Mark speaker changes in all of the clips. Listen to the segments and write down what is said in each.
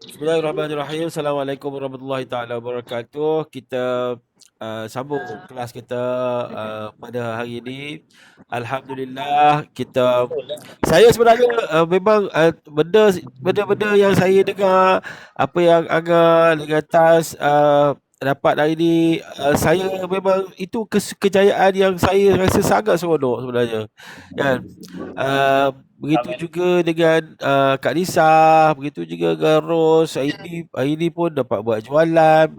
Speaker 1: Bismillahirrahmanirrahim. Assalamualaikum warahmatullahi taala wabarakatuh. Kita sambung kelas kita pada hari ini. Alhamdulillah kita saya sebenarnya memang benda-benda yang saya dengar, apa yang Angah dengan Tas dapat hari ini, saya memang itu kejayaan yang saya rasa sangat seronok sebenarnya. Kan? Begitu
Speaker 2: Amin.
Speaker 1: juga dengan Kak Nisa, begitu juga dengan Ros. Hari ini pun dapat buat jualan.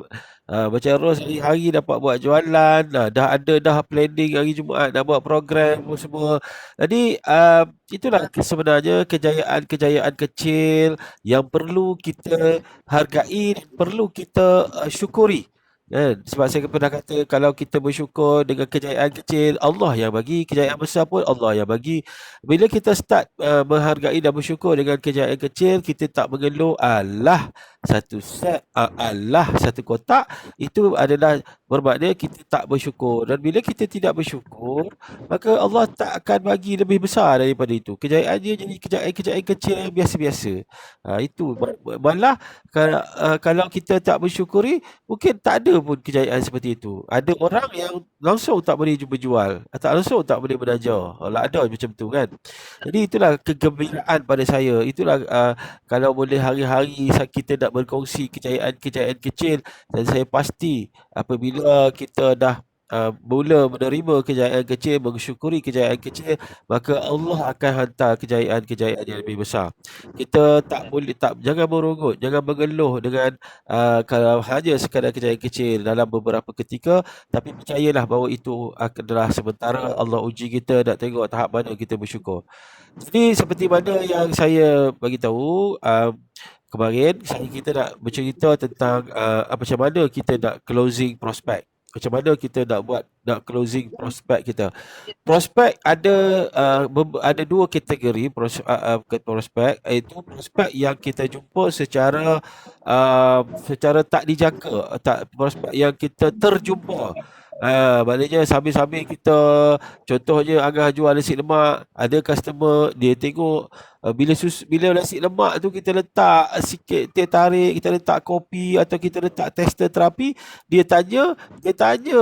Speaker 1: Macam Ros hari-hari dapat buat jualan. Dah ada dah planning hari Jumaat nak buat program apa semua. Jadi itulah sebenarnya kejayaan-kejayaan kecil yang perlu kita hargai dan perlu kita syukuri. Kan? Sebab saya pernah kata kalau kita bersyukur dengan kejayaan kecil, Allah yang bagi, kejayaan besar pun Allah yang bagi. Bila kita start menghargai dan bersyukur dengan kejayaan kecil, kita tak mengeluh Allah satu set, Allah satu kotak, itu adalah bermakna kita tak bersyukur. Dan bila kita tidak bersyukur, maka Allah tak akan bagi lebih besar daripada itu. Kejayaan dia jadi kejayaan-kejayaan kecil yang biasa-biasa. Itu malah kalau kita tak bersyukuri, mungkin tak ada pun kejayaan seperti itu. Ada orang yang langsung tak boleh berjual, tak langsung tak boleh belajar. Lah ada macam tu kan. Jadi itulah kegembiraan pada saya. Itulah kalau boleh hari-hari kita nak berkongsi kejayaan-kejayaan kecil, dan saya pasti apabila kita dah mula menerima kejayaan kecil, mensyukuri kejayaan kecil, maka Allah akan hantar kejayaan-kejayaan yang lebih besar. Kita tak boleh jangan merungut, jangan mengeluh dengan kalau hanya sekadar kejayaan kecil dalam beberapa ketika, tapi percayalah bahawa itu adalah sementara. Allah uji kita nak tengok tahap mana kita bersyukur. Jadi seperti mana yang saya bagi tahu kemarin, kita nak bercerita tentang macam mana kita nak closing prospect. Macam mana kita nak closing prospect kita. Prospek ada dua kategori prospek, iaitu prospek yang kita jumpa secara tak dijangka, prospek yang kita terjumpa. Maknanya sambil-sambil kita, contohnya Angah jual nasi lemak, ada customer dia tengok bila nasi lemak tu kita letak sikit teh tarik, kita letak kopi atau kita letak tester terapi, dia tanya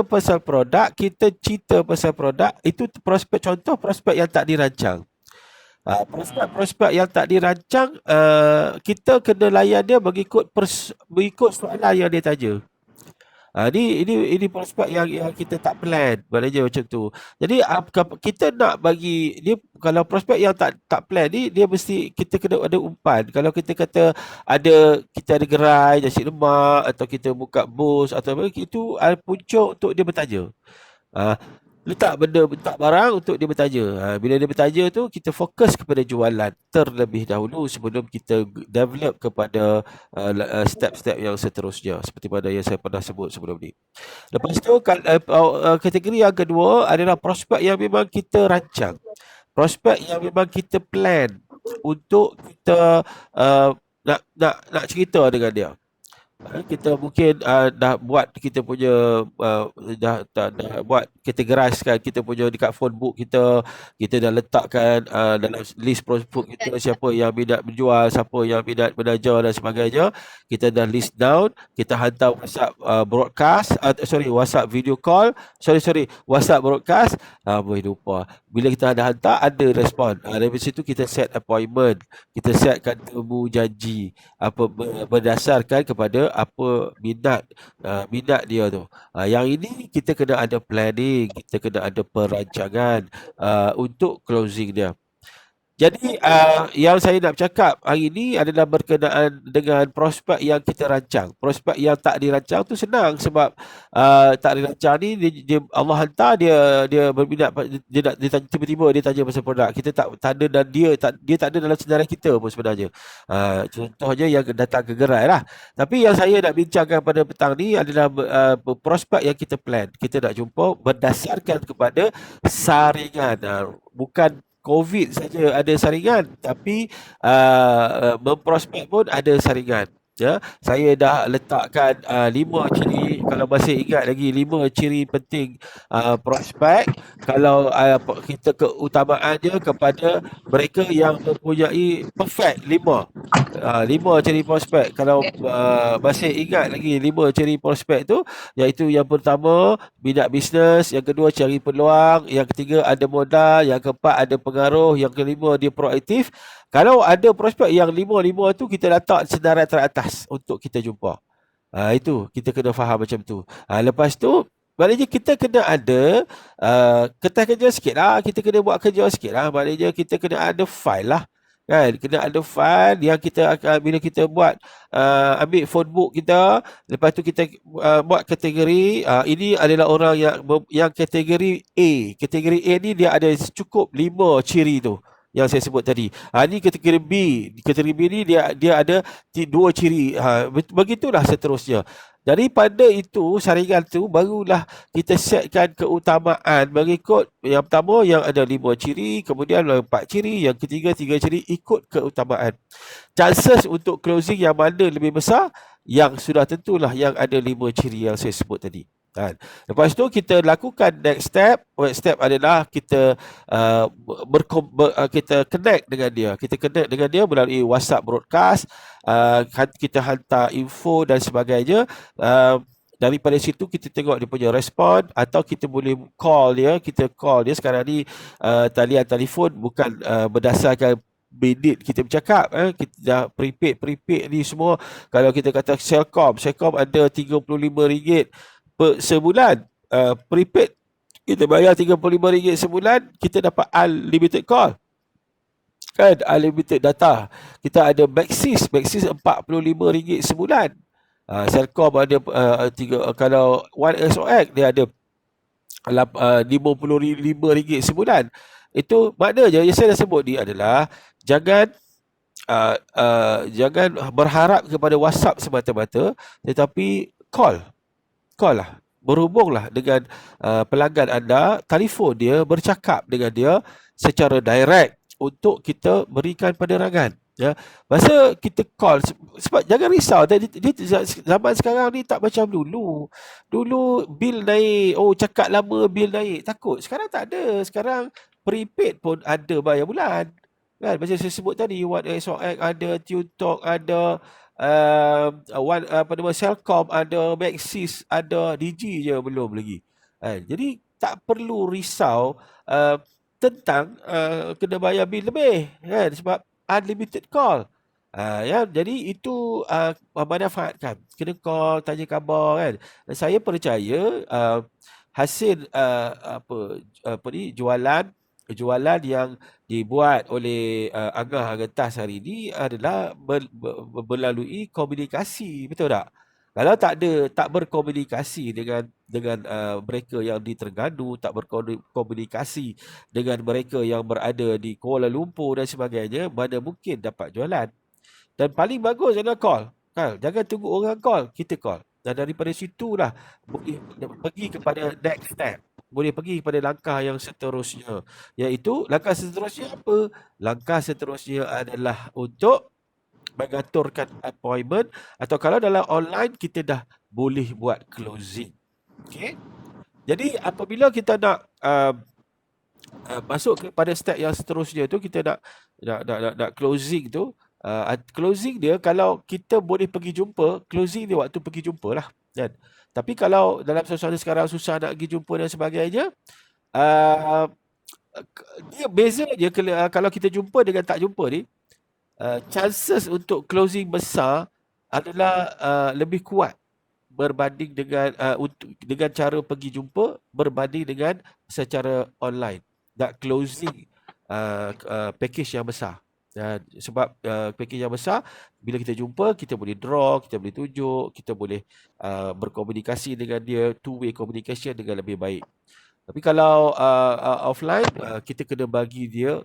Speaker 1: pasal produk, kita cerita pasal produk. Itu contoh prospek yang tak dirancang. Prospek-prospek yang tak dirancang, kita kena layan dia mengikut soalan yang dia tanya. Ini prospek yang kita tak plan, maknanya macam tu. Jadi kita nak bagi dia, kalau prospek yang tak plan ni, dia mesti kita kena ada umpan. Kalau kita kata kita ada gerai nasi lemak, atau kita buka bus atau apa, itu punca untuk dia bertanya. Ah, letak barang untuk dia bertanya. Bila dia bertanya tu, kita fokus kepada jualan terlebih dahulu sebelum kita develop kepada step-step yang seterusnya, seperti mana yang saya pernah sebut sebelum ni. Lepas tu kategori yang kedua adalah prospek yang memang kita rancang. Prospek yang memang kita plan untuk kita nak cerita dengan dia. Kita mungkin dah buat kita punya dah buat categorise kita punya dekat phone book kita dah letakkan dalam list prospek kita siapa yang minat menjual, siapa yang minat belajar dan sebagainya. Kita dah list down, kita hantar WhatsApp broadcast, WhatsApp video call, WhatsApp broadcast. Boleh lupa. Bila kita dah hantar, ada respon. Dari situ kita set appointment, kita setkan temu janji berdasarkan kepada apa minat dia tu. Yang ini kita kena ada planning, kita kena ada perancangan untuk closing dia. Jadi yang saya nak cakap hari ini adalah berkenaan dengan prospek yang kita rancang. Prospek yang tak dirancang tu senang, sebab tak dirancang ni Allah hantar dia berminat, dia tanya, tiba-tiba dia tanya pasal produk. Kita tak ada, dan dia tak ada dalam senarai kita pun sebenarnya. Contohnya yang datang ke gerai lah. Tapi yang saya nak bincangkan pada petang ni adalah prospek yang kita plan. Kita nak jumpa berdasarkan kepada saringan. Bukan COVID saja ada saringan, tapi memprospek pun ada saringan. Ya, saya dah letakkan 5 ciri, kalau masih ingat lagi, 5 ciri penting prospek. Kalau kita keutamaannya kepada mereka yang mempunyai perfect 5. Lima ciri prospek. Kalau masih ingat lagi lima ciri prospek tu, iaitu yang pertama minat bisnes, yang kedua cari peluang, yang ketiga ada modal, yang keempat ada pengaruh, yang kelima dia proaktif. Kalau ada prospek yang lima-lima tu, kita letak senarai teratas untuk kita jumpa. Itu kita kena faham macam tu. Lepas tu maknanya kita kena ada kertas kerja sikit lah. Kita kena buat kerja sikit lah. Maknanya kita kena ada file lah. Kan? Kena ada file yang kita akan, bila kita buat, ambil phone book kita, lepas tu kita buat kategori. Ini adalah orang yang kategori A. Kategori A ni dia ada cukup 5 ciri tu yang saya sebut tadi. Ini kategori B. Kategori B ni dia ada 2 ciri. Begitulah seterusnya. Daripada itu, saringan tu barulah kita setkan keutamaan mengikut yang pertama yang ada 5 ciri, kemudian 4 ciri, yang ketiga 3 ciri, ikut keutamaan. Chances untuk closing yang mana lebih besar? Yang sudah tentulah yang ada 5 ciri yang saya sebut tadi. Kan? Lepas tu kita lakukan next step. Next step adalah kita kita connect dengan dia. Kita connect dengan dia melalui WhatsApp broadcast. Kita hantar info dan sebagainya. Daripada situ kita tengok dia punya respon, atau kita boleh call dia. Kita call dia sekarang ni, talian telefon bukan berdasarkan minit kita bercakap. Kita dah prepaid ni semua. Kalau kita kata Celcom ada RM35 per sebulan. Prepaid kita bayar RM35 sebulan, kita dapat unlimited call. Kan, unlimited data. Kita ada Maxis RM45 sebulan. Celcom ada kalau One SOX dia ada RM55 sebulan. Itu maknanya yang saya dah sebut ni adalah jangan berharap kepada WhatsApp semata-mata, tetapi call lah, berhubunglah dengan pelanggan anda, telefon dia, bercakap dengan dia secara direct untuk kita berikan penerangan. Ya, masa kita call, sebab jangan risau, zaman sekarang ni tak macam dulu. Dulu bil naik, cakap lama bil naik, takut. Sekarang tak ada. Sekarang prepaid pun ada bayar bulan. Kan, macam saya sebut tadi, One SOX ada, TuneTalk ada, Celcom ada, Maxis ada, Digi je belum lagi. Jadi tak perlu risau tentang kena bayar bil lebih, kan, sebab unlimited call. Ya, jadi itu manfaatkan. Kena call, tanya khabar, kan. Dan saya percaya hasil jualan yang dibuat oleh Angah Agentas hari ini adalah melalui komunikasi, betul tak? Kalau tak berkomunikasi dengan mereka yang di Terengganu, tak berkomunikasi dengan mereka yang berada di Kuala Lumpur dan sebagainya, mana mungkin dapat jualan. Dan paling bagus adalah call. Kan? Jangan tunggu orang call, kita call. Dan daripada situlah boleh pergi kepada next step. Boleh pergi kepada langkah yang seterusnya. Iaitu langkah seterusnya apa? Langkah seterusnya adalah untuk mengaturkan appointment, atau kalau dalam online kita dah boleh buat closing. Okay? Jadi apabila kita nak masuk kepada step yang seterusnya tu, kita nak closing tu, closing dia kalau kita boleh pergi jumpa, closing dia waktu pergi jumpa lah, kan. Tapi kalau dalam suasana sekarang susah nak pergi jumpa dan sebagainya, dia beza je kalau kita jumpa dengan tak jumpa ni. Chances untuk closing besar adalah lebih kuat berbanding dengan cara pergi jumpa berbanding dengan secara online. Nak closing package yang besar. Sebab package yang besar, bila kita jumpa, kita boleh draw, kita boleh tunjuk, kita boleh berkomunikasi dengan dia, two-way communication dengan lebih baik. Tapi kalau offline, kita kena bagi dia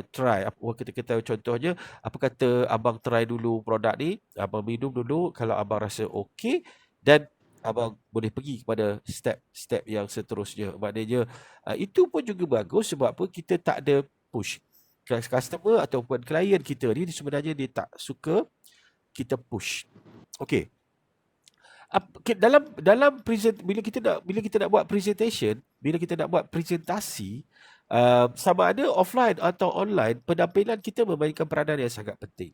Speaker 1: try. Kita kata contohnya, apa kata abang try dulu produk ni, abang minum dulu, kalau abang rasa okey, dan abang boleh pergi kepada step yang seterusnya. Maknanya itu pun juga bagus. Sebab apa? Kita tak ada push. Customer ataupun klien kita ni sebenarnya dia tak suka kita push. Okey. Dalam bila kita nak buat presentation, bila kita nak buat presentasi, sama ada offline atau online, penampilan kita memainkan peranan yang sangat penting.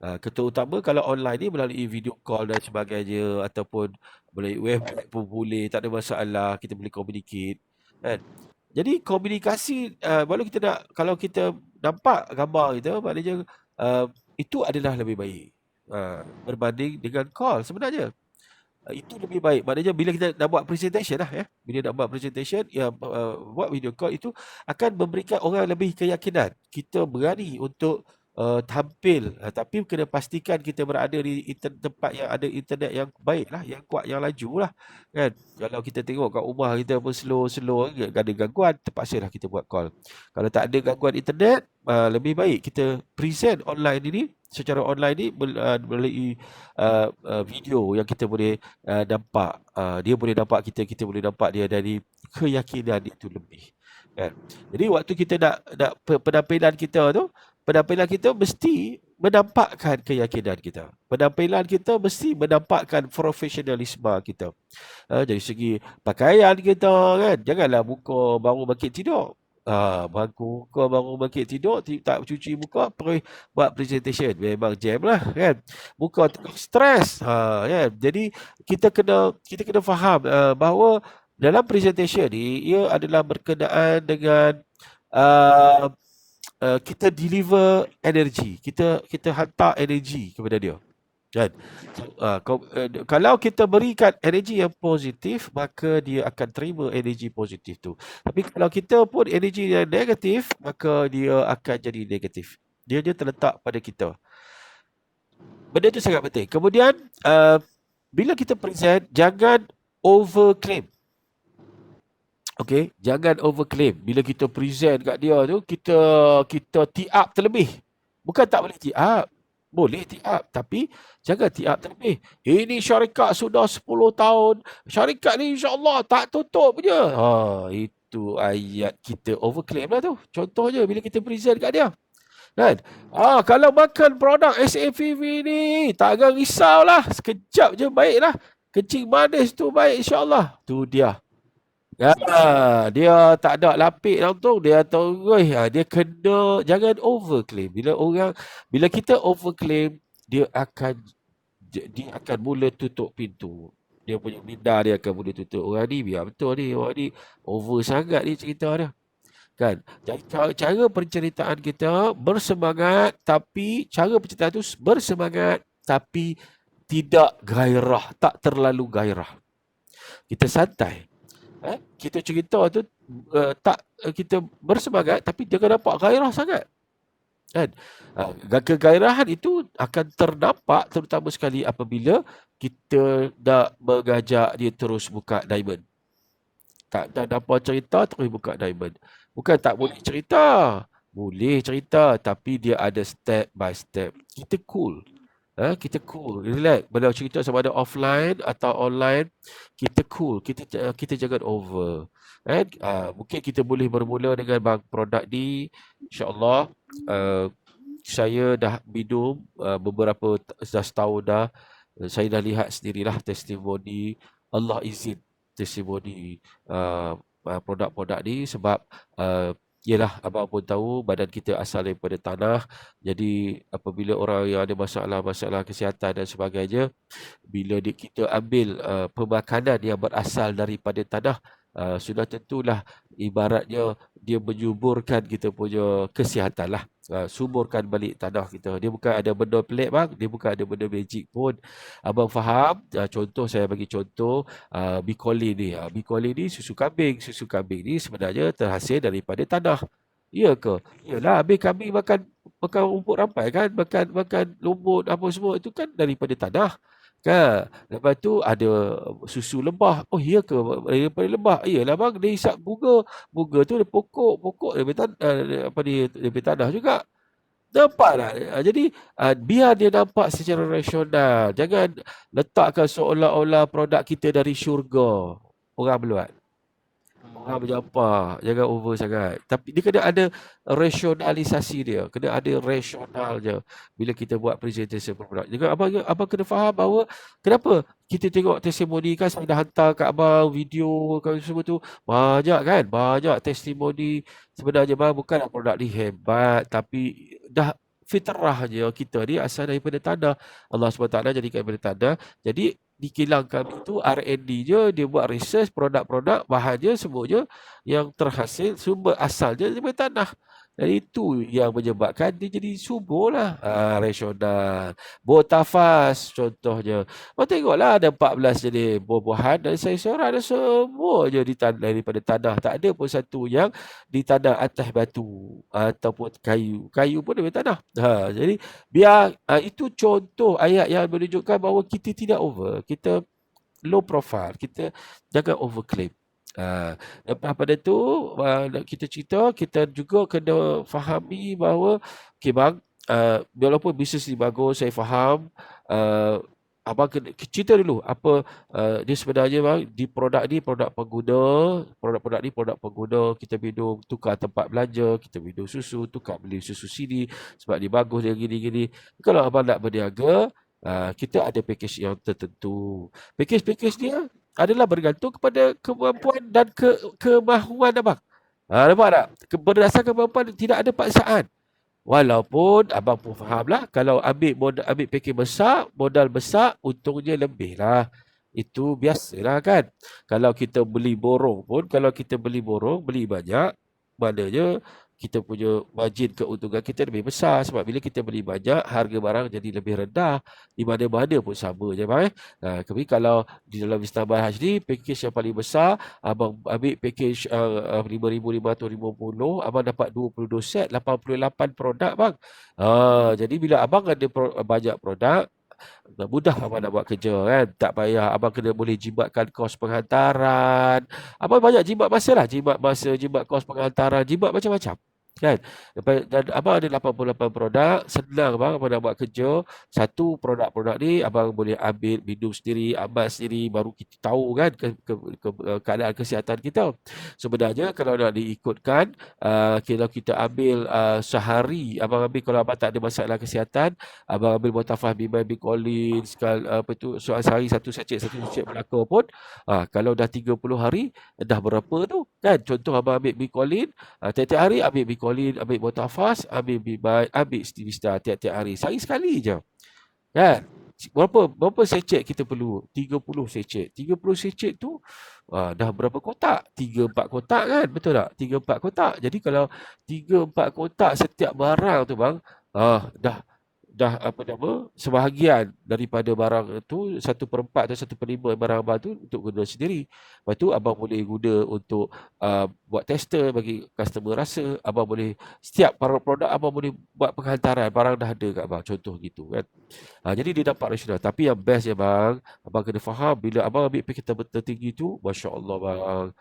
Speaker 1: Ketua utama kalau online ni melalui video call dan sebagainya, ataupun melalui web pun boleh, tak ada masalah, kita boleh communicate, kan. Jadi komunikasi, walau kita nak, kalau kita nampak gambar kita, maknanya itu adalah lebih baik berbanding dengan call sebenarnya. Itu lebih baik. Maknanya bila kita nak buat presentation lah ya. Bila nak buat presentation, ya, buat video call itu akan memberikan orang lebih keyakinan. Kita berani untuk tampil. Tapi kena pastikan kita berada di tempat yang ada internet yang baik lah, yang kuat, yang laju lah. Kan? Kalau kita tengok kat rumah kita pun slow-slow, ada gangguan, terpaksa lah kita buat call. Kalau tak ada gangguan internet, lebih baik kita present online ini, secara online ni melalui video yang kita boleh nampak, dia boleh nampak kita, kita boleh nampak dia, dari keyakinan itu lebih, kan. Jadi waktu kita nak penampilan kita mesti menampakkan keyakinan kita. Penampilan kita mesti menampakkan profesionalisme kita. Dari segi pakaian kita, kan, janganlah muka baru bangkit tidur. Muka baru bangkit tidur, tak cuci muka, pergi buat presentation, memang jam lah, kan. Muka tengah stres, kan. Jadi kita kena faham bahawa dalam presentation ni, ia adalah berkenaan dengan kita deliver energy, kita hantar energy kepada dia, kan. Kalau kita berikan energi yang positif, maka dia akan terima energi positif tu. Tapi kalau kita pun energi yang negatif, maka dia akan jadi negatif. Dia terletak pada kita. Benda tu sangat penting. Kemudian bila kita present, jangan overclaim. Okey, jangan overclaim. Bila kita present kat dia tu, kita tee up terlebih. Bukan tak boleh tee up. Boleh tee up, tapi jangan tee up terlebih. Ini syarikat sudah 10 tahun. Syarikat ni insya-Allah tak tutup je. Itu ayat kita overclaim lah tu. Contohnya bila kita present kat dia, kan. Kalau makan produk SAPV ni, tak akan risaulah. Sekejap je baiklah. Kencing manis tu baik insya-Allah. Tu dia. Dia tak ada lapik langsung, dia tahu, dia kena, jangan overclaim. Bila kita overclaim, dia akan mula tutup pintu. Dia punya minda dia akan mula tutup. Orang ni biar betul ni, orang ni over sangat ni cerita dia. Kan? Jadi cara penceritaan kita bersemangat, tapi cara penceritaan tu bersemangat tapi tidak gairah, tak terlalu gairah. Kita santai. Kita cerita tu kita bersemangat tapi jangan nampak gairah sangat, kan. Kegairahan itu akan ternampak terutama sekali apabila kita nak mengajak dia terus buka diamond. Tak nampak cerita terus buka diamond. Bukan tak boleh cerita, boleh cerita, tapi dia ada step by step. Kita cool. Kita cool, relax. Bila cerita sama ada offline atau online, kita cool, kita jangan over. Mungkin kita boleh bermula dengan produk ni. InsyaAllah saya dah minum beberapa, dah setahun dah. Saya dah lihat sendirilah testimoni, Allah izin testimoni produk-produk ni. Sebab yelah, abang pun tahu badan kita asal daripada tanah. Jadi apabila orang yang ada masalah kesihatan dan sebagainya, bila kita ambil pemakanan yang berasal daripada tanah, sudah tentulah ibaratnya dia menyuburkan kita punya kesihatan lah. Suburkan balik tanah kita. Dia bukan ada benda pelik bang, dia bukan ada benda magic pun. Abang faham? Contoh, saya bagi contoh Bicolin ni. Bicolin ni susu kambing. Susu kambing ni sebenarnya terhasil daripada tanah. Ya ke? Yalah, habis kambing makan rumput rampai kan, makan lumbut apa semua, itu kan daripada tanah. Kan? Lepas tu ada susu lebah. Oh iya ke? Daripada lebah. Iyalah bang, dia hisap bunga. Bunga tu ada pokok daripada tanah juga. Nampak tak? Jadi biar dia nampak secara rasional. Jangan letakkan seolah-olah produk kita dari syurga. Orang buat. Orang berjapa, jangan over sangat. Tapi dia kena ada rasionalisasi dia. Kena ada rasional je bila kita buat presentation produk. Juga abang kena faham bahawa kenapa kita tengok testimoni kan, saya dah hantar kat abang video kan semua tu. Banyak kan? Banyak testimoni. Sebenarnya bang, bukanlah produk ni hebat, tapi dah fitrahnya kita ni asal daripada tanah. Allah SWT jadikan daripada tanah. Jadi di kilang kami tu R&D je, dia buat research, produk-produk, bahannya semuanya yang terhasil, sumber asalnya daripada tanah. Dan itu yang menyebabkan dia jadi subur lah. Rasional. Botafas contohnya. Tengoklah ada 14 jenis buah-buahan dan sayur-sayuran ada semua je daripada tanah. Tak ada pun satu yang di tanah atas batu ataupun kayu. Kayu pun daripada tanah. Jadi biar itu contoh ayat yang menunjukkan bahawa kita tidak over. Kita low profile. Kita jangan overclaim. Lepas pada tu kita cerita, kita juga kena fahami bahawa okay bang, walaupun bisnes ni bagus, saya faham, abang kena cerita dulu apa dia sebenarnya bang, di produk ni produk pengguna, produk-produk ni produk pengguna, kita minum tukar tempat belanja, kita minum susu, tukar beli susu sini sebab dia bagus, dia gini-gini. Kalau abang nak berniaga, kita ada package yang tertentu. Package-package dia adalah bergantung kepada kemampuan dan kemahuan abang. Nampak tak? Berdasarkan kemampuan, tidak ada paksaan. Walaupun abang pun fahamlah, kalau ambil package besar, modal besar, untungnya lebih lah. Itu biasalah kan. Kalau kita beli borong pun, beli banyak, maknanya kita punya margin keuntungan kita lebih besar. Sebab bila kita beli banyak, harga barang jadi lebih rendah. Di mana-mana pun sama je bang. Tapi kalau di dalam Istanbul Hajj ni, package yang paling besar, abang ambil package 5,550, abang dapat 22 set, 88 produk bang. Jadi bila abang ada banyak produk, mudah abang nak buat kerja kan. Tak payah abang kena boleh jimatkan kos penghantaran. Abang banyak jimat masa lah. Jimat kos penghantaran, jimat macam-macam. Kan? Dan abang ada 88 produk. Senang abang nak buat kerja. Satu produk-produk ni abang boleh ambil, minum sendiri, amal sendiri. Baru kita tahu kan keadaan kesihatan kita. Sebenarnya kalau nak diikutkan, kalau kita ambil sehari, abang ambil, kalau abang tak ada masalah kesihatan, abang ambil Botafas, Bimal, Bicolin, sehari satu secet belaka pun, kalau dah 30 hari, dah berapa tu kan. Contoh abang ambil Bicolin, tiap-tiap hari ambil Bicolin, ambil Botafas, ambil Bimal, ambil Stivista tiap-tiap hari, sehari sekali je kan. Berapa secet kita perlu? 30 secet. 30 secet tu dah berapa kotak? 3-4 kotak kan? Betul tak? 3-4 kotak. Jadi kalau 3-4 kotak setiap barang tu bang, dah sebahagian daripada barang tu, 1/4 atau 1/5 barang abang tu untuk guna sendiri. Lepas tu abang boleh guna untuk buat tester bagi customer rasa. Abang boleh, setiap produk abang boleh buat penghantaran, barang dah ada kat abang, contoh gitu kan. Jadi dia dapat rasional. Tapi yang best je bang, abang kena faham, bila abang ambil paket tertinggi tu, Masya Allah bang,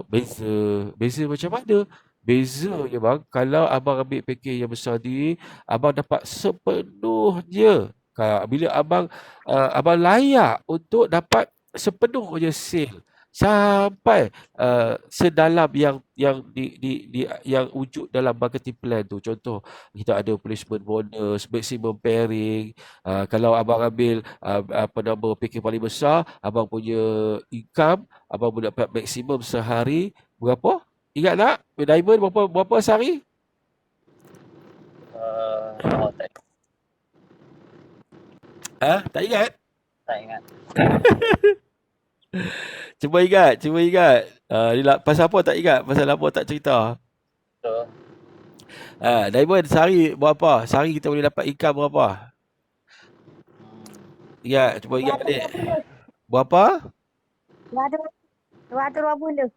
Speaker 1: beza macam mana? Beza je bang, kalau abang ambil package yang besar ni, abang dapat sepenuhnya. Bila abang layak untuk dapat sepenuhnya sale sampai sedalam yang wujud dalam marketing plan tu. Contoh, kita ada placement bonus, maximum pairing. Kalau abang ambil package paling besar, abang punya income, abang boleh dapat maksimum sehari berapa? Ingat tak? Diamond berapa sehari? Tak ingat?
Speaker 2: Tak ingat.
Speaker 1: Cuba ingat. Pasal apa tak ingat? Pasal apa tak cerita?
Speaker 2: Betul.
Speaker 1: Diamond sehari berapa? Sehari kita boleh dapat income berapa? Ingat, cuba ingat balik. Berapa?
Speaker 3: 220.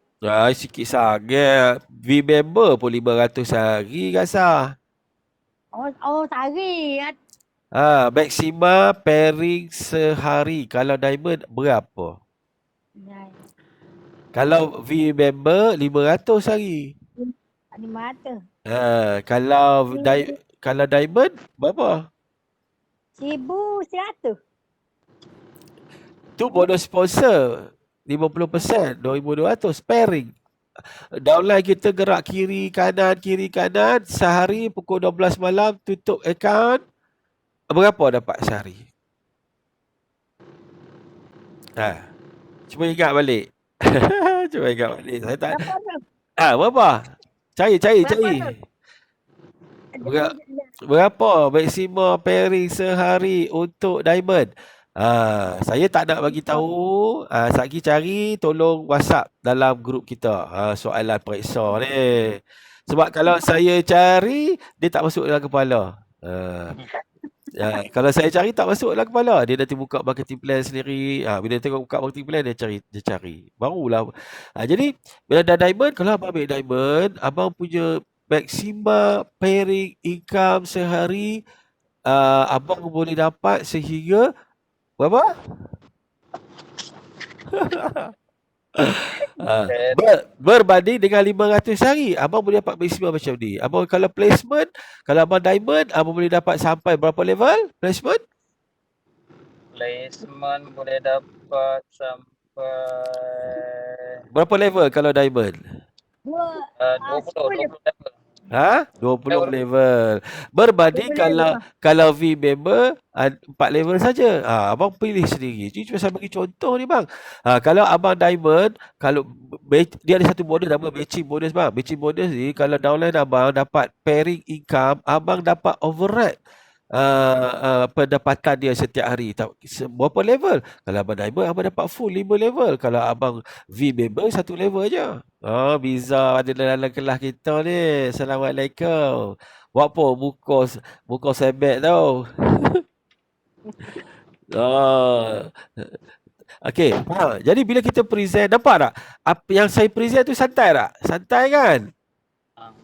Speaker 1: Sikit sangat. V-member pun 500 sehari rasa.
Speaker 3: Oh, sehari.
Speaker 1: Maksima pairing sehari. Kalau diamond berapa? Kalau V-member 500 sehari.
Speaker 3: 500.
Speaker 1: Kalau diamond berapa?
Speaker 3: 1,100.
Speaker 1: Tu bonus sponsor 50%, 2,200 pairing. Downline kita gerak kiri kanan sehari pukul 12 malam, tutup akaun. Berapa dapat sehari? Cuba ingat balik. Saya tak. Berapa? Cari. Ber- Berapa maksimum pairing sehari untuk diamond? Saya tak nak bagi tahu. Saki cari tolong WhatsApp dalam grup kita. Soalan periksa ni. Sebab kalau saya cari dia tak masuk dalam kepala. Kalau saya cari tak masuk dalam kepala. Dia nanti buka marketing plan sendiri. Bila dia tengok buka marketing plan dia cari. Barulah. Jadi bila dah diamond, kalau abang ambil diamond, abang punya maksima pairing income sehari abang boleh dapat sehingga berapa? Berbanding dengan 500 hari, abang boleh dapat maksimum macam ni. Abang kalau placement, kalau abang diamond, abang boleh dapat sampai berapa level placement?
Speaker 2: Placement boleh dapat sampai
Speaker 1: Berapa level kalau diamond?
Speaker 2: 20 level.
Speaker 1: 20 level. Berbanding kalau V member 4 level saja. Abang pilih sendiri. Ini cuma saya bagi contoh ni bang. Kalau abang diamond, kalau dia ada satu bonus nama matching bonus bang. Matching bonus ni kalau downline abang dapat pairing income, abang dapat override pendapatan dia setiap hari. Berapa level? Kalau abang diamond, abang dapat full 5 level. Kalau abang V member, 1 level je. Biza ada dalam kelas kita ni. Assalamualaikum. Buat apa muka sebek tau. Okey. Jadi bila kita present, nampak tak? Apa yang saya present tu santai tak? Santai kan?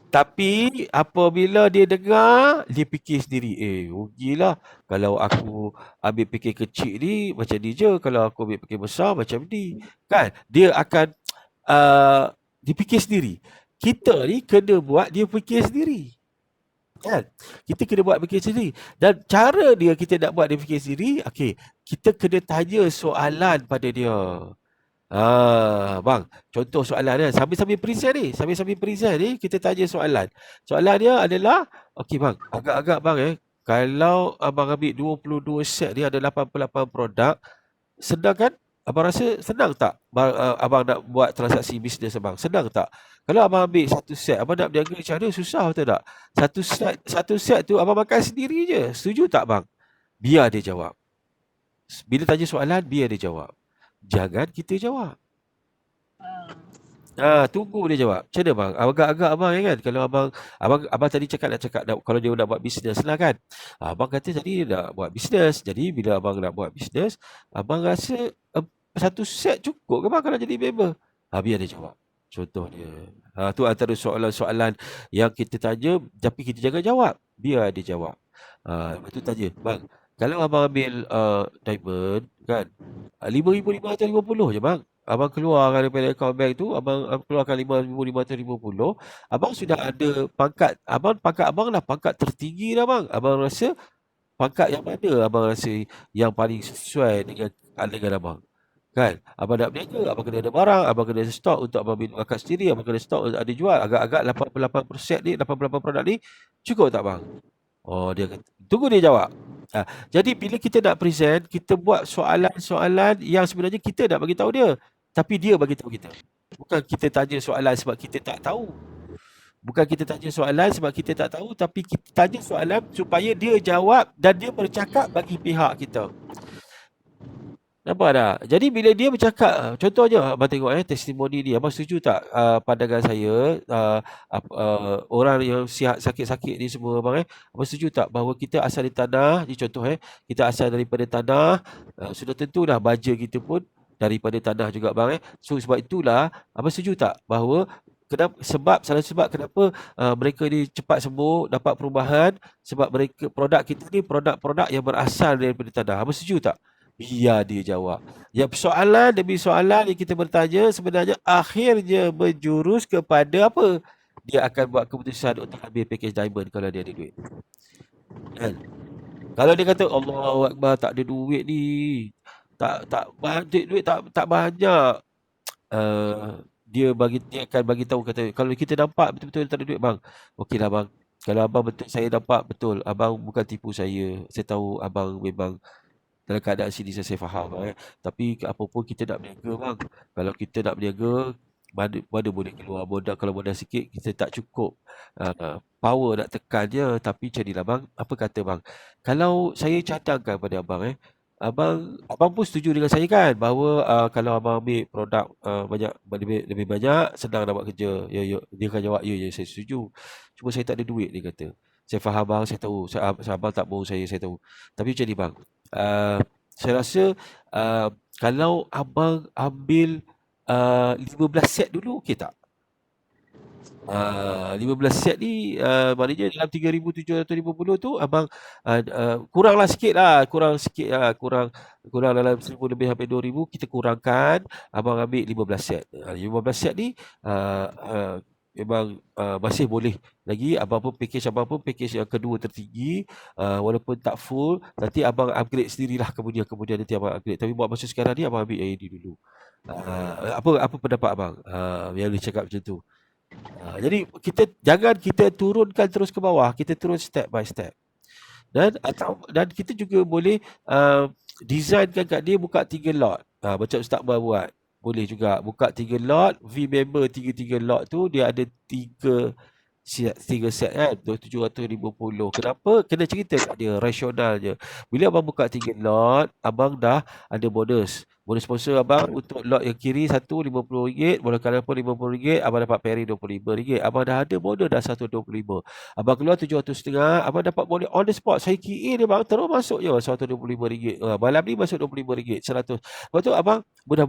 Speaker 1: Tapi apabila dia dengar, dia fikir sendiri, rugilah kalau aku ambil fikir kecil ni macam ni je, kalau aku ambil fikir besar macam ni. Kan? Dia akan dia fikir sendiri. Kita ni kena buat dia fikir sendiri. Kan? Kita kena buat fikir sendiri. Dan cara dia kita nak buat dia fikir sendiri, okey, kita kena tanya soalan pada dia. Bang, contoh soalan dia sambil-sambil present ni kita tanya soalan. Soalan dia adalah, okey bang, agak-agak bang kalau abang ambil 22 set ni ada 88 produk, sedang kan? Abang rasa senang tak abang nak buat transaksi bisnes abang? Senang tak? Kalau abang ambil satu set, abang nak berniaga macam mana? Susah betul tak? Satu set tu abang makan sendiri je. Setuju tak bang? Biar dia jawab. Bila tanya soalan, biar dia jawab. Jangan kita jawab. Tunggu dia jawab. Macam mana bang? Agak-agak abang kan? Kalau abang tadi nak cakap kalau dia nak buat bisnes lah kan? Abang kata tadi nak buat bisnes. Jadi bila abang nak buat bisnes, abang rasa satu set cukup ke bang kalau jadi member? Biar dia jawab. Contoh dia. Tu antara soalan-soalan yang kita tanya tapi kita jangan jawab. Biar dia jawab. Lepas tu tanya, bang, kalau abang ambil diamond kan, 5,550 je bang. Abang keluarkan daripada account bank tu, abang keluarkan 5,550, abang sudah ada pangkat. Pangkat abang dah pangkat tertinggi dah bang. Abang rasa pangkat yang mana abang rasa yang paling sesuai dengan abang? Kan? Abang nak berniaga, abang kena ada barang, abang kena ada stok untuk abang makan sendiri, abang kena stok untuk ada jual. Agak-agak 88% ni, 88 produk ni, cukup tak bang? Dia kata, tunggu dia jawab. Jadi bila kita nak present, kita buat soalan-soalan yang sebenarnya kita nak bagi tahu dia, tapi dia bagi tahu kita. Bukan kita tanya soalan sebab kita tak tahu. Tapi kita tanya soalan supaya dia jawab dan dia bercakap bagi pihak kita. Nampak tak? Jadi bila dia bercakap, contohnya abang tengok testimoni ni, abang setuju tak pandangan saya orang yang sihat sakit-sakit ni semua abang abang setuju tak bahawa kita asal dari tanah, ni contoh kita asal daripada tanah, sudah tentu dah baja kita pun daripada tanah juga bang So sebab itulah abang setuju tak bahawa salah sebab kenapa mereka ni cepat sembuh, dapat perubahan, sebab mereka produk kita ni produk-produk yang berasal daripada tanah. Abang setuju tak? Biar dia jawab. Yang soalan demi soalan yang kita bertanya sebenarnya akhirnya menjurus kepada apa? Dia akan buat keputusan untuk ambil package diamond kalau dia ada duit. Kan? Kalau dia kata Allahu Akbar, tak ada duit ni, duit tak banyak, dia akan bagi tahu, kata kalau kita nampak betul-betul tak ada duit bang, okeylah bang, kalau abang betul, saya nampak betul abang bukan tipu saya tahu abang memang dalam keadaan sini, saya faham Tapi apa pun kita nak berniaga bang. Kalau kita nak berniaga, mana boleh keluar modal. Kalau modal sikit kita tak cukup power nak tekannya. Tapi macam ni lah bang, apa kata bang, kalau saya cadangkan pada abang abang pun setuju dengan saya kan, bahawa kalau abang ambil produk banyak, lebih banyak, senang nak buat kerja. Dia akan jawab ya saya setuju, cuma saya tak ada duit, dia kata. Saya faham bang, saya tahu, abang tak bohong saya tahu. Tapi macam ni bang, uh, saya rasa kalau abang ambil 15 set dulu, okey tak? 15 set ni maknanya dalam 3,750 tu abang kuranglah sikit lah, kurang dalam 1,000 lebih hampir 2,000, kita kurangkan, abang ambil 15 set. 15 set ni memang masih boleh lagi. Abang pun package yang kedua tertinggi, walaupun tak full, nanti abang upgrade sendirilah, kemudian nanti abang upgrade. Tapi buat masa sekarang ni abang ambil yang ini dulu. Apa pendapat abang yang dia cakap macam tu? Jadi jangan kita turunkan terus ke bawah, kita turun step by step. Dan kita juga boleh designkan kat dia buka 3 lot. Macam Ustaz Bar buat. Boleh juga buka 3 lot, V-member 3 lot tu dia ada 3 set kan, 750. Kenapa? Kena cerita kat dia rasionalnya. Bila abang buka 3 lot, abang dah ada bonus sponsor abang. Untuk lot yang kiri satu RM50, bola kanan pun RM50, abang dapat pairing RM25. Abang dah ada bonus dah 125. Abang keluar 750, abang dapat bonus on the spot. Saya kira dia bang, terus masuk je RM125. Malam ni masuk RM25, 100. Lepas tu abang dah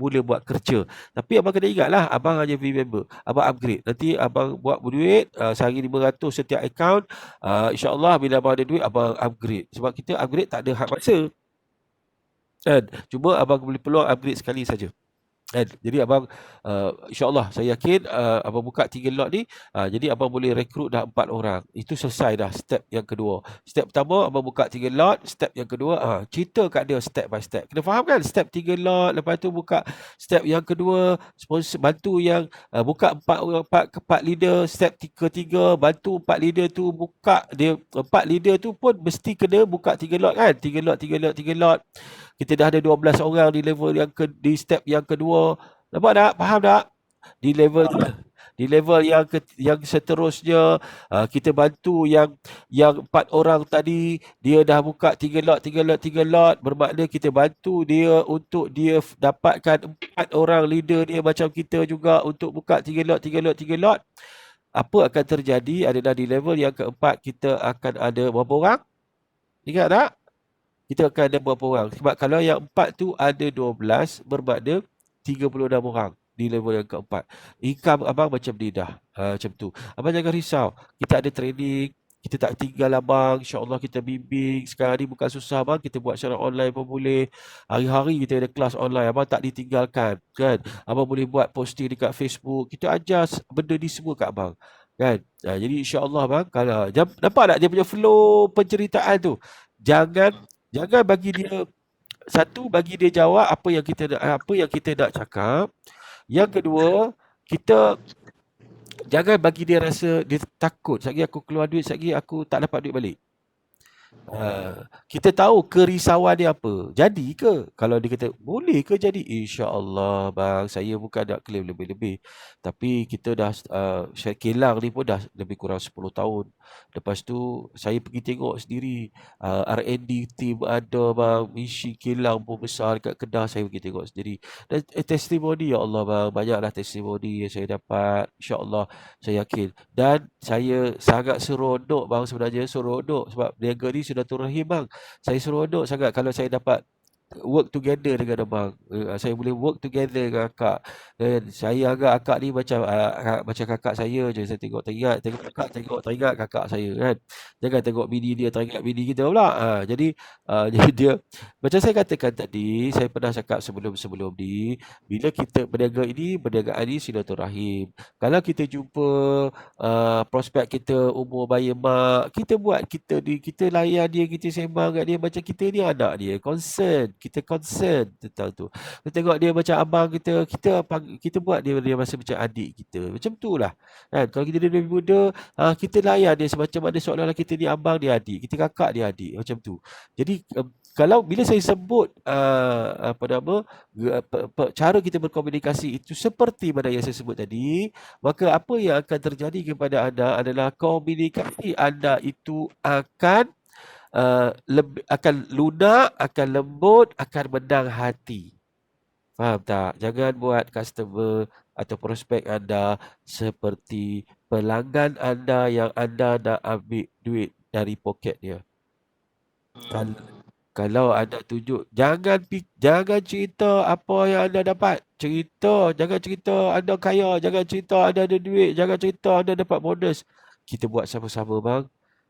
Speaker 1: boleh buat kerja. Tapi abang kena ingat lah, abang hanya V-member. Abang upgrade, nanti abang buat berduit sehari 500 setiap account. InsyaAllah bila abang ada duit, abang upgrade. Sebab kita upgrade tak ada had masa kan. Cuma abang boleh peluang upgrade sekali saja. Jadi abang insyaAllah saya yakin abang buka 3 lot ni, jadi abang boleh rekrut dah 4 orang. Itu selesai dah step yang kedua. Step pertama abang buka 3 lot, step yang kedua cerita kat dia step by step. Kena faham kan? Step 3 lot, lepas tu buka step yang kedua, sponsor bantu yang buka 4 leader. Step ketiga bantu 4 leader tu buka dia, 4 leader tu pun mesti kena buka 3 lot kan. 3 lot. Kita dah ada 12 orang di level di step yang kedua. Nampak tak? Faham tak? Di level yang seterusnya, kita bantu yang 4 orang tadi, dia dah buka 3 lot. Bermakna kita bantu dia untuk dia dapatkan 4 orang leader dia macam kita juga untuk buka 3 lot. Apa akan terjadi adalah di level yang keempat kita akan ada berapa orang? Ingat tak? Kita akan ada berapa orang? Sebab kalau yang 4 tu ada 12, bermakna 36 orang di level yang keempat. Income abang macam ni dah. Macam tu. Abang jangan risau. Kita ada training. Kita tak tinggal abang. InsyaAllah kita bimbing. Sekarang ni bukan susah abang. Kita buat secara online pun boleh. Hari-hari kita ada kelas online. Abang tak ditinggalkan. Kan? Abang boleh buat posting dekat Facebook. Kita ajar benda ni semua kat abang. Kan? Jadi insyaAllah abang. Kalau nampak tak dia punya flow penceritaan tu? Jangan bagi dia bagi dia jawab apa yang kita nak cakap. Yang kedua, kita jangan bagi dia rasa dia takut. Sekali aku keluar duit, sekali aku tak dapat duit balik. Kita tahu kerisauan dia apa. Jadi ke? Kalau dia kata boleh ke jadi? InsyaAllah bang, saya bukan nak claim lebih-lebih. Tapi kita dah kilang ni pun dah lebih kurang 10 tahun. Lepas tu saya pergi tengok sendiri, R&D team ada bang, misi kilang pun besar dekat Kedah, saya pergi tengok sendiri. Dan testimoni, ya Allah bang, banyaklah testimoni yang saya dapat. InsyaAllah saya yakin. Dan saya sangat seronok bang, sebenarnya seronok sebab niaga ni silaturahim bang. Saya seronok sangat kalau saya dapat work together dengan abang. Saya boleh work together dengan akak. Saya agak akak ni macam kakak saya je. Saya tengok kakak, teringat kakak saya kan. Jangan tengok bini dia teringat bini kita pula. Jadi dia macam saya katakan tadi, saya pernah cakap sebelum ni, bila kita berniagaan ini silaturahim. Kalau kita jumpa prospek kita umur bayi mak, kita buat kita layan dia, kita sembang kat dia macam kita ni anak dia, kita concern tentang tu. Kita tengok dia macam abang kita buat dia rasa macam adik kita. Macam tu lah. Kan? Kalau kita lebih muda, kita layan dia semacam mana seolah-olah kita ni abang, dia adik. Kita kakak, dia adik. Macam tu. Jadi kalau bila saya sebut apa nama cara kita berkomunikasi itu seperti mana yang saya sebut tadi, maka apa yang akan terjadi kepada anda adalah komunikasi anda itu akan lunak, akan lembut, akan menang hati. Faham tak? Jangan buat customer atau prospek anda seperti pelanggan anda yang anda nak ambil duit dari poket dia. Kalau anda tunjuk, jangan cerita apa yang anda dapat. Jangan cerita anda kaya, jangan cerita anda ada duit, jangan cerita anda dapat bonus. Kita buat sama-sama bang.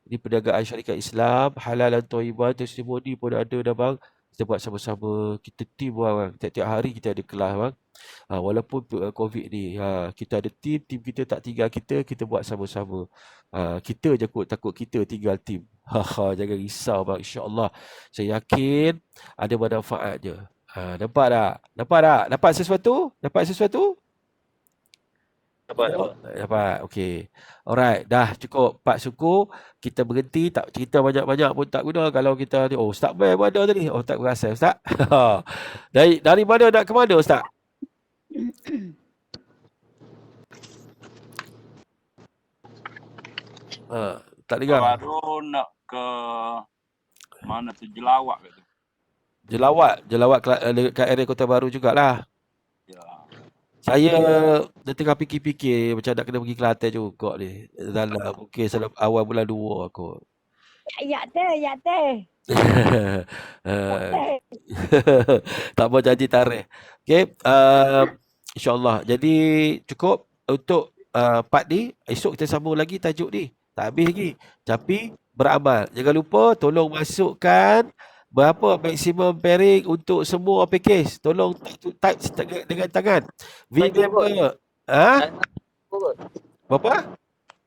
Speaker 1: Ini perniagaan syarikat Islam, halal dan thayyibah, testimoni pun ada dah bang. Kita buat sama-sama, kita team bang. Tiap-tiap hari kita ada kelas bang. Walaupun COVID ni, kita ada tim kita tak tinggal kita buat sama-sama. Kita je takut kita tinggal tim. Jangan risau bang, insya-Allah. Saya yakin ada manfaatnya. Nampak tak? Nampak tak? Dapat sesuatu? Dapat sesuatu?
Speaker 2: Dapat.
Speaker 1: Dapat. Okey. Alright, dah cukup 4 suku. Kita berhenti, tak cerita banyak-banyak pun tak guna kalau kita ni. Oh, Ustaz Bai mana tadi? Oh, tak perasan Ustaz. Dari mana nak ke mana Ustaz? Tak dengar.
Speaker 4: Baru nak ke mana tu, Jelawak ke tu.
Speaker 1: Jelawat dekat area Kota Baru jugalah.
Speaker 4: Ya.
Speaker 1: Saya dah tengah fikir-fikir macam nak kena pergi Kelantan juga ni. Dalam mungkin awal bulan 2 aku.
Speaker 3: Ya teh.
Speaker 1: Tak mau janji tarikh. Okey, insya-Allah. Jadi cukup untuk part ni. Esok kita sambung lagi tajuk ni. Tak habis lagi. Tapi beramal. Jangan lupa tolong masukkan berapa maksimum pairing untuk semua package. Tolong type dengan tangan. V-member. Berapa?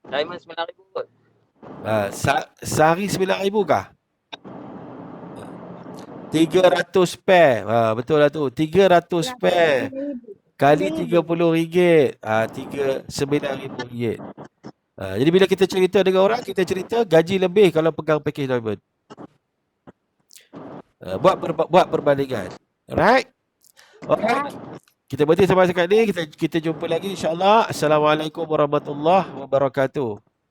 Speaker 2: Diamond 9,000 kot.
Speaker 1: Sehari 9,000 kah? 300 pair. Betul lah tu. 300 pair kali RM30. 9,000 ringgit. Jadi bila kita cerita dengan orang, kita cerita gaji lebih kalau pegang package diamond. Buat perbandingan. Alright? Kita berhenti sampai sekarang ni. Kita jumpa lagi insya-Allah. Assalamualaikum warahmatullahi wabarakatuh.